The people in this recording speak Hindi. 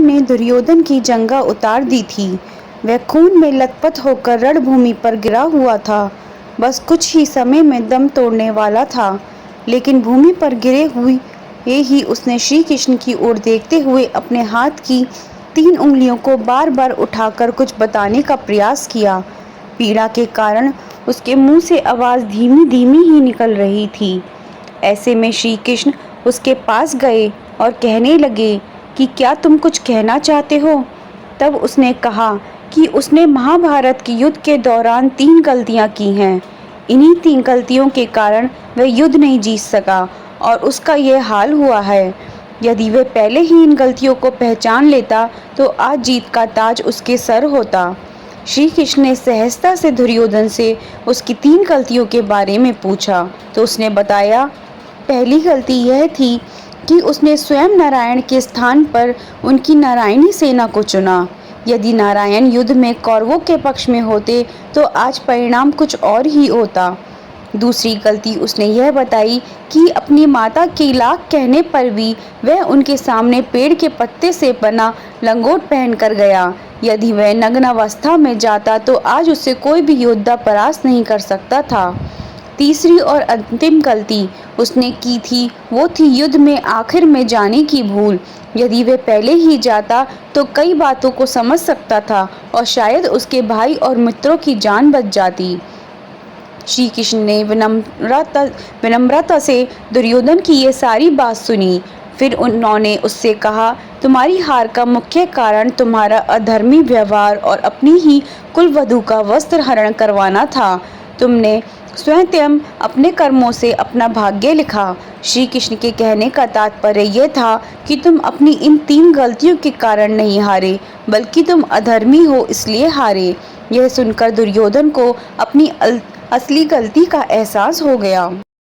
ने दुर्योधन की जंगा उतार दी थी। वह खून में लथपथ होकर रणभूमि पर गिरा हुआ था। बस कुछ ही समय में दम तोड़ने वाला था, लेकिन भूमि पर गिरे हुए ही उसने श्री कृष्ण की ओर देखते हुए अपने हाथ की 3 उंगलियों को बार बार उठाकर कुछ बताने का प्रयास किया। पीड़ा के कारण उसके मुंह से आवाज़ धीमी धीमी ही निकल रही थी। ऐसे में श्री कृष्ण उसके पास गए और कहने लगे कि क्या तुम कुछ कहना चाहते हो? तब उसने कहा कि उसने महाभारत के युद्ध के दौरान 3 गलतियां की हैं। इन्हीं 3 गलतियों के कारण वह युद्ध नहीं जीत सका और उसका यह हाल हुआ है। यदि वह पहले ही इन गलतियों को पहचान लेता तो आज जीत का ताज उसके सर होता। श्री कृष्ण ने सहजता से दुर्योधन से उसकी 3 गलतियों के बारे में पूछा तो उसने बताया, पहली गलती यह थी कि उसने स्वयं नारायण के स्थान पर उनकी नारायणी सेना को चुना। यदि नारायण युद्ध में कौरवों के पक्ष में होते तो आज परिणाम कुछ और ही होता। दूसरी गलती उसने यह बताई कि अपनी माता के लाख कहने पर भी वह उनके सामने पेड़ के पत्ते से बना लंगोट पहनकर गया। यदि वह नग्न अवस्था में जाता तो आज उससे कोई भी योद्धा परास्त नहीं कर सकता था। तीसरी और अंतिम गलती उसने की थी वो थी युद्ध में आखिर में जाने की भूल। यदि वह पहले ही जाता तो कई बातों को समझ सकता था और शायद उसके भाई और मित्रों की जान बच जाती। श्री कृष्ण ने विनम्रता से दुर्योधन की ये सारी बात सुनी। फिर उन्होंने उससे कहा, तुम्हारी हार का मुख्य कारण तुम्हारा अधर्मी व्यवहार और अपनी ही कुलवधू का वस्त्र हरण करवाना था। तुमने स्वयं अपने कर्मों से अपना भाग्य लिखा। श्री कृष्ण के कहने का तात्पर्य यह था कि तुम अपनी इन 3 गलतियों के कारण नहीं हारे, बल्कि तुम अधर्मी हो इसलिए हारे। यह सुनकर दुर्योधन को अपनी असली गलती का एहसास हो गया।